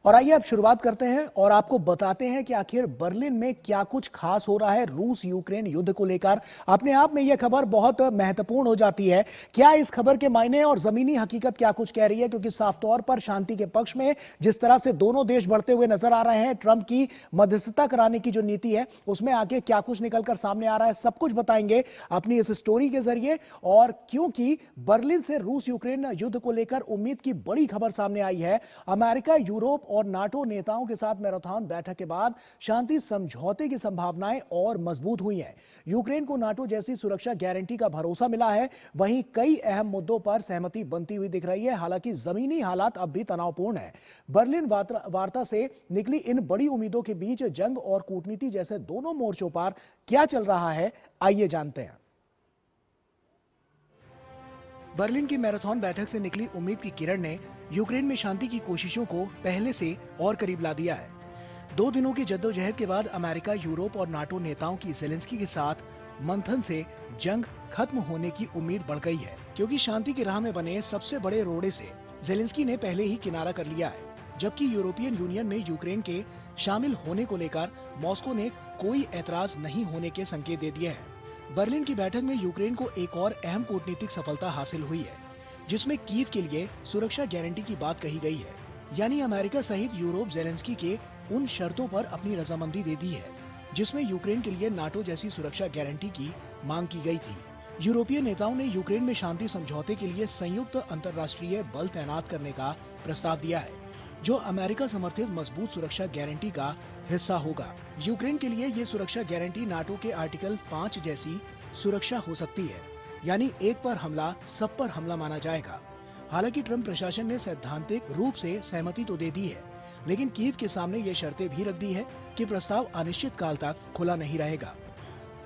और आइए अब शुरुआत करते हैं और आपको बताते हैं कि आखिर बर्लिन में क्या कुछ खास हो रहा है रूस यूक्रेन युद्ध को लेकर। अपने आप में यह खबर बहुत महत्वपूर्ण हो जाती है। क्या इस खबर के मायने और जमीनी हकीकत क्या कुछ कह रही है, क्योंकि साफ तौर पर शांति के पक्ष में जिस तरह से दोनों देश बढ़ते हुए नजर आ रहे हैं, ट्रंप की मध्यस्थता कराने की जो नीति है उसमें आगे क्या कुछ निकलकर सामने आ रहा है, सब कुछ बताएंगे अपनी इस स्टोरी के जरिए। और क्योंकि बर्लिन से रूस यूक्रेन युद्ध को लेकर उम्मीद की बड़ी खबर सामने आई है। अमेरिका, यूरोप और नाटो नेताओं के साथ मैराथन बैठक के बाद शांति समझौते की संभावनाएं और मजबूत हुई हैं। यूक्रेन को नाटो जैसी सुरक्षा गारंटी का भरोसा मिला है। वहीं कई अहम मुद्दों पर सहमति बनती हुई दिख रही है। हालांकि जमीनी हालात अब भी तनावपूर्ण है। बर्लिन वार्ता से निकली इन बड़ी उम्मीदों के बीच जंग और कूटनीति जैसे दोनों मोर्चों पर क्या चल रहा है, आइए जानते हैं। बर्लिन की मैराथन बैठक से निकली उम्मीद की किरण ने यूक्रेन में शांति की कोशिशों को पहले से और करीब ला दिया है। 2 दिनों की जद्दोजहद के बाद अमेरिका, यूरोप और नाटो नेताओं की ज़ेलेंस्की के साथ मंथन से जंग खत्म होने की उम्मीद बढ़ गई है, क्योंकि शांति की राह में बने सबसे बड़े रोड़े से ज़ेलेंस्की ने पहले ही किनारा कर लिया है। जबकि यूरोपियन यूनियन में यूक्रेन के शामिल होने को लेकर मॉस्को ने कोई ऐतराज नहीं होने के संकेत दे दिए हैं। बर्लिन की बैठक में यूक्रेन को एक और अहम कूटनीतिक सफलता हासिल हुई है, जिसमें कीव के लिए सुरक्षा गारंटी की बात कही गई है। यानी अमेरिका सहित यूरोप ज़ेलेंस्की के उन शर्तों पर अपनी रजामंदी दे दी है जिसमें यूक्रेन के लिए नाटो जैसी सुरक्षा गारंटी की मांग की गई थी। यूरोपीय नेताओं ने यूक्रेन में शांति समझौते के लिए संयुक्त अंतर्राष्ट्रीय बल तैनात करने का प्रस्ताव दिया है, जो अमेरिका समर्थित मजबूत सुरक्षा गारंटी का हिस्सा होगा। यूक्रेन के लिए ये सुरक्षा गारंटी नाटो के आर्टिकल 5 जैसी सुरक्षा हो सकती है, यानी एक पर हमला सब पर हमला माना जाएगा। हालांकि ट्रंप प्रशासन ने सैद्धांतिक रूप से सहमति तो दे दी है, लेकिन कीव के सामने ये शर्तें भी रख दी है कि प्रस्ताव अनिश्चित काल तक खुला नहीं रहेगा।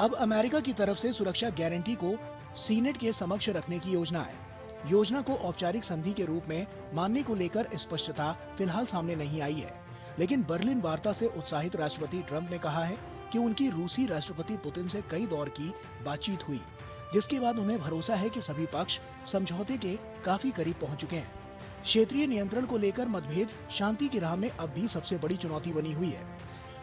अब अमेरिका की तरफ से सुरक्षा गारंटी को सीनेट के समक्ष रखने की योजना है। योजना को औपचारिक संधि के रूप में मानने को लेकर स्पष्टता फिलहाल सामने नहीं आई है, लेकिन बर्लिन वार्ता से उत्साहित राष्ट्रपति ट्रंप ने कहा है कि उनकी रूसी राष्ट्रपति पुतिन से कई दौर की बातचीत हुई, जिसके बाद उन्हें भरोसा है कि सभी पक्ष समझौते के काफी करीब पहुंच चुके हैं। क्षेत्रीय नियंत्रण को लेकर मतभेद शांति की राह में अब भी सबसे बड़ी चुनौती बनी हुई है।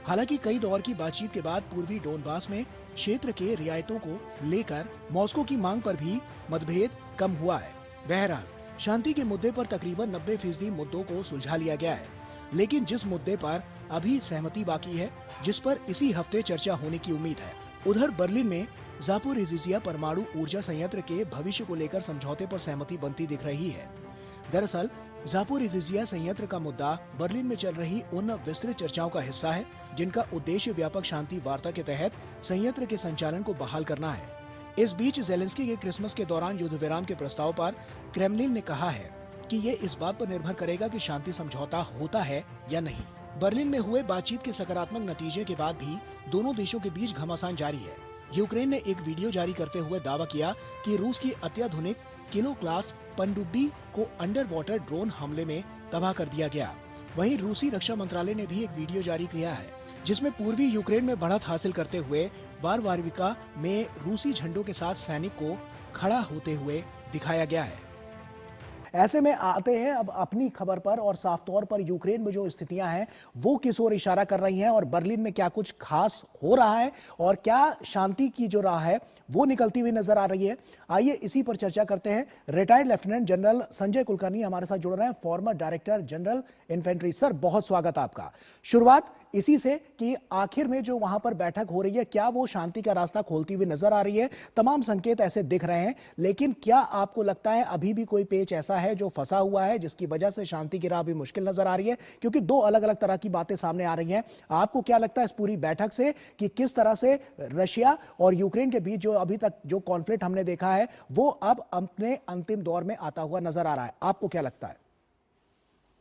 हालांकि कई दौर की बातचीत के बाद पूर्वी डोनबास में क्षेत्र के रियायतों को लेकर मॉस्को की मांग पर भी मतभेद कम हुआ है। बहरहाल शांति के मुद्दे पर तकरीबन 90% मुद्दों को सुलझा लिया गया है, लेकिन जिस मुद्दे पर अभी सहमति बाकी है, जिस पर इसी हफ्ते चर्चा होने की उम्मीद है, उधर बर्लिन में ज़ापोरिज़िया परमाणु ऊर्जा संयंत्र के भविष्य को लेकर समझौते पर सहमति बनती दिख रही है। दरअसल ज़ापोरिज़िया संयंत्र का मुद्दा बर्लिन में चल रही उन विस्तृत चर्चाओं का हिस्सा है, जिनका उद्देश्य व्यापक शांति वार्ता के तहत संयंत्र के संचालन को बहाल करना है। इस बीच ज़ेलेंस्की के क्रिसमस के दौरान युद्ध विराम के प्रस्ताव पर क्रेमलिन ने कहा है कि ये इस बात पर निर्भर करेगा कि शांति समझौता होता है या नहीं। बर्लिन में हुए बातचीत के सकारात्मक नतीजे के बाद भी दोनों देशों के बीच घमासान जारी है। यूक्रेन ने एक वीडियो जारी करते हुए दावा किया कि रूस की अत्याधुनिक किलो क्लास पनडुब्बी को अंडर वाटर ड्रोन हमले में तबाह कर दिया गया। वहीं रूसी रक्षा मंत्रालय ने भी एक वीडियो जारी किया है, जिसमें पूर्वी यूक्रेन में बढ़त हासिल करते हुए वारवारविका में रूसी झंडों के साथ सैनिक को खड़ा होते हुए दिखाया गया है। ऐसे में आते हैं अब अपनी खबर पर, और साफ तौर पर यूक्रेन में जो स्थितियां हैं वो किस ओर इशारा कर रही हैं, और बर्लिन में क्या कुछ खास हो रहा है, और क्या शांति की जो राह है वो निकलती हुई नजर आ रही है। आइए इसी पर चर्चा करते हैं। Retired lieutenant general Sanjay Kulkarni हमारे साथ जुड़ रहे हैं, farmer director general infantry. Sir, बहुत स्वागत आपका। शुरुआत इसी से कि आखिर में जो वहां पर बैठक हो रही है, क्या वो शांति का रास्ता खोलती हुई नजर आ रही है? तमाम संकेत ऐसे दिख रहे हैं, लेकिन क्या आपको लगता है अभी भी कोई पेच ऐसा है जो फंसा हुआ है, जिसकी वजह से शांति की राह भी मुश्किल नजर आ रही है? क्योंकि 2 अलग अलग तरह की बातें सामने आ रही हैं। आपको क्या लगता है इस पूरी बैठक से कि किस तरह से रशिया और यूक्रेन के बीच जो अभी तक जो कॉन्फ्लिक्ट हमने देखा है वो अब अपने अंतिम दौर में आता हुआ नजर आ रहा है? आपको क्या लगता है?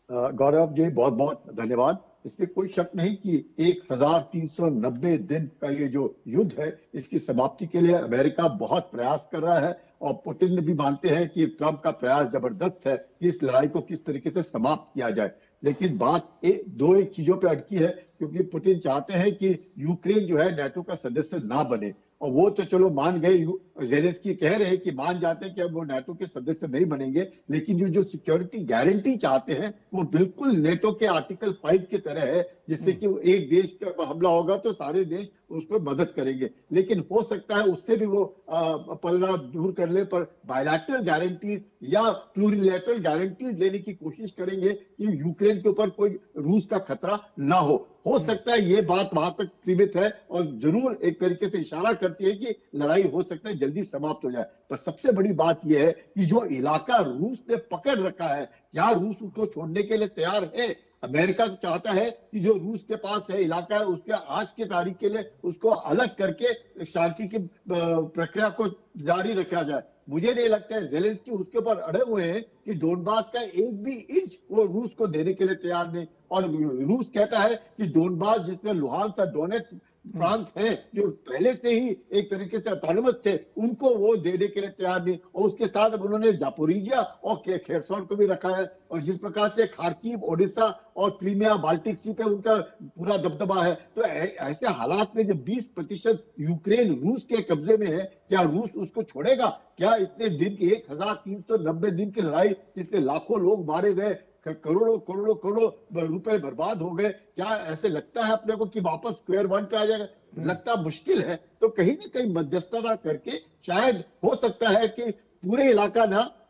गौरव जी, बहुत बहुत धन्यवाद। इसमें कोई शक नहीं कि 1390 दिन का ये जो युद्ध है, इसकी समाप्ति के लिए अमेरिका बहुत प्रयास कर रहा है, और पुतिन ने भी मानते हैं कि ट्रंप का प्रयास जबरदस्त है कि इस लड़ाई को किस तरीके से समाप्त किया जाए। लेकिन बात एक चीजों पे अटकी है, क्योंकि पुतिन चाहते हैं कि यूक्रेन जो है नाटो का सदस्य ना बने, और वो तो चलो मान गए, जेलेंस्की कह रहे हैं कि मान जाते हैं कि अब वो नाटो के सदस्य नहीं बनेंगे, लेकिन ये जो सिक्योरिटी गारंटी चाहते हैं वो बिल्कुल नेटो के आर्टिकल 5 की तरह है, जिससे कि एक देश का हमला होगा तो सारे देश उस पर मदद करेंगे। लेकिन हो सकता है उससे भी वो पलड़ा दूर कर ले, पर बायलैटरल गारंटीज या प्लूरिलैटरल गारंटीज लेने की कोशिश करेंगे कि यूक्रेन के ऊपर कोई रूस का खतरा ना हो सकता है ये बात वहां तक सीमित है और जरूर एक तरीके से इशारा करती है कि लड़ाई हो सकता है जल्दी समाप्त हो जाए। पर सबसे बड़ी बात यह है कि जो इलाका रूस ने पकड़ रखा है, क्या रूस उसको छोड़ने के लिए तैयार है? अमेरिका चाहता है कि जो रूस के पास है इलाका है उसके आज की तारीख के लिए उसको अलग करके शांति की प्रक्रिया को जारी रखा जाए। मुझे नहीं लगता है जेलेंस्की उसके ऊपर अड़े हुए हैं कि डोनबास का एक भी इंच वो रूस को देने के लिए तैयार नहीं। और रूस कहता है कि डोनबास जिसमें लुहांस्क और डोनेट्स्क प्रांत हैं जो पहले से ही एक तरीके से ऑटोनमस थे, उनको वो देने के लिए तैयार नहीं। और उसके साथ अब उन्होंने जापोरिजिया और खेरसोन को भी रखा है। और जिस प्रकार से खार्किव, ओडिशा और क्रीमिया, बाल्टिक सी पे उनका पूरा दबदबा है, तो ऐसे हालात में जब 20% यूक्रेन रूस के कब्जे में है, क्या रूस उसको छोड़ेगा? क्या इतने दिन की 1390 दिन की लड़ाई जिसमें लाखों लोग मारे गए, करोड़ों करोड़ों करोड़ों रुपए बर्बाद हो गए, क्या ऐसे लगता है अपने को कि वापस स्क्वायर वन पे आ जाएगा? लगता मुश्किल है। तो कहीं ना कहीं मध्यस्थता करके शायद हो सकता है कि पूरे इलाका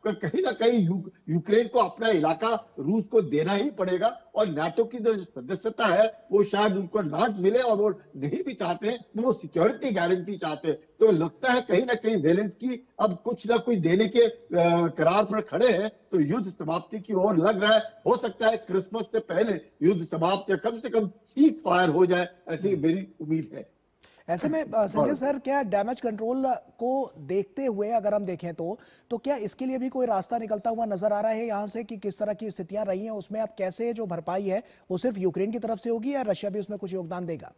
कहीं ना कहीं यूक्रेन को अपना इलाका रूस को देना ही पड़ेगा। और नाटो की जो सदस्यता है वो शायद उनको ना मिले और वो नहीं भी चाहते हैं, वो सिक्योरिटी गारंटी चाहते हैं। तो लगता है कहीं ना कहीं जेलेंस्की अब कुछ ना कुछ देने के करार पर खड़े हैं, तो युद्ध समाप्ति की ओर लग रहा है। हो सकता है क्रिसमस से पहले युद्ध समाप्त या कम से कम सीज फायर हो जाए, ऐसी मेरी उम्मीद है। ऐसे में संजय सर, क्या डैमेज कंट्रोल को देखते हुए अगर हम देखें तो क्या इसके लिए भी कोई रास्ता निकलता हुआ नजर आ रहा है यहाँ से कि किस तरह की स्थितियां रही हैं उसमें अब कैसे जो भरपाई है वो सिर्फ यूक्रेन की तरफ से होगी या रशिया भी उसमें कुछ योगदान देगा?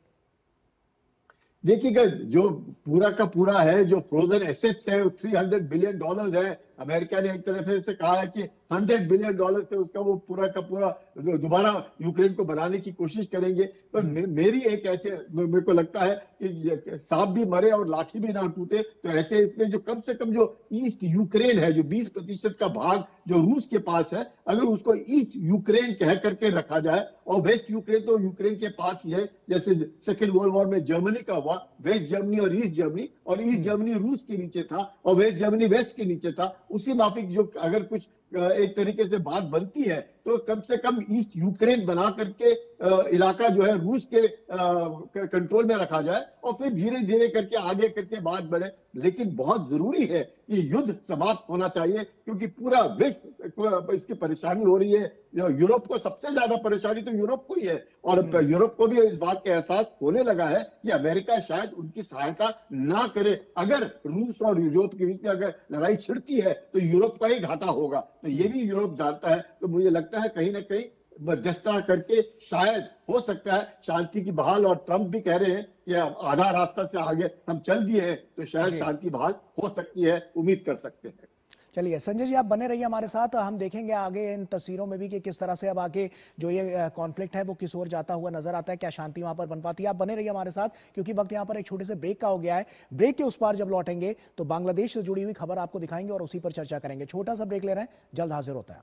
देखिएगा, जो पूरा का पूरा है, जो फ्रोजन एसेट्स है, $300 बिलियन है। अमेरिका ने एक तरफ से कहा है कि $100 बिलियन से उसका वो पूरा का पूरा दोबारा यूक्रेन को बनाने की कोशिश करेंगे। पर मेरी एक ऐसे मेरे को लगता है कि सांप भी मरे और लाठी भी ना टूटे। तो ऐसे इसमें जो कम से कम जो ईस्ट यूक्रेन है, जो 20% का भाग जो रूस के पास है, अगर उसको ईस्ट यूक्रेन कह करके रखा जाए, और वेस्ट यूक्रेन तो यूक्रेन के पास ही है, जैसे सेकेंड वर्ल्ड वॉर में जर्मनी का हुआ, वेस्ट जर्मनी और ईस्ट जर्मनी, और ईस्ट जर्मनी रूस के नीचे था और वेस्ट जर्मनी वेस्ट के नीचे था। उसी माफिक जो अगर कुछ एक तरीके से बात बनती है तो कम से कम ईस्ट यूक्रेन बना करके इलाका जो है रूस के कंट्रोल में रखा जाए और फिर धीरे धीरे करके आगे करके बात बढ़े। लेकिन बहुत जरूरी है कि युद्ध समाप्त होना चाहिए, क्योंकि पूरा विश्व इसकी परेशानी हो रही है। यूरोप को सबसे ज्यादा परेशानी तो यूरोप को ही है, और यूरोप को भी इस बात का एहसास होने लगा है कि अमेरिका शायद उनकी सहायता ना करे। अगर रूस और यूरोप के बीच में अगर लड़ाई छिड़ती है तो यूरोप का ही घाटा होगा। तो ये भी यूरोप जानता है। तो मुझे लगता है कहीं ना कहीं मध्यस्थता करके शायद हो सकता है शांति की बहाल, और ट्रंप भी कह रहे हैं कि आधा रास्ता से आगे हम चल दिए हैं, तो शायद शांति बहाल हो सकती है, उम्मीद कर सकते हैं। चलिए संजय जी, आप बने रहिए हमारे साथ, हम देखेंगे आगे इन तस्वीरों में भी कि किस तरह से अब आगे जो ये कॉन्फ्लिक्ट है वो किस ओर जाता हुआ नजर आता है, क्या शांति वहां पर बन पाती है। आप बने रहिए हमारे साथ, क्योंकि वक्त यहाँ पर एक छोटे से ब्रेक का हो गया है। ब्रेक के उस पार जब लौटेंगे तो बांग्लादेश से जुड़ी हुई खबर आपको दिखाएंगे और उसी पर चर्चा करेंगे। छोटा सा ब्रेक ले रहे हैं, जल्द हाजिर होता है।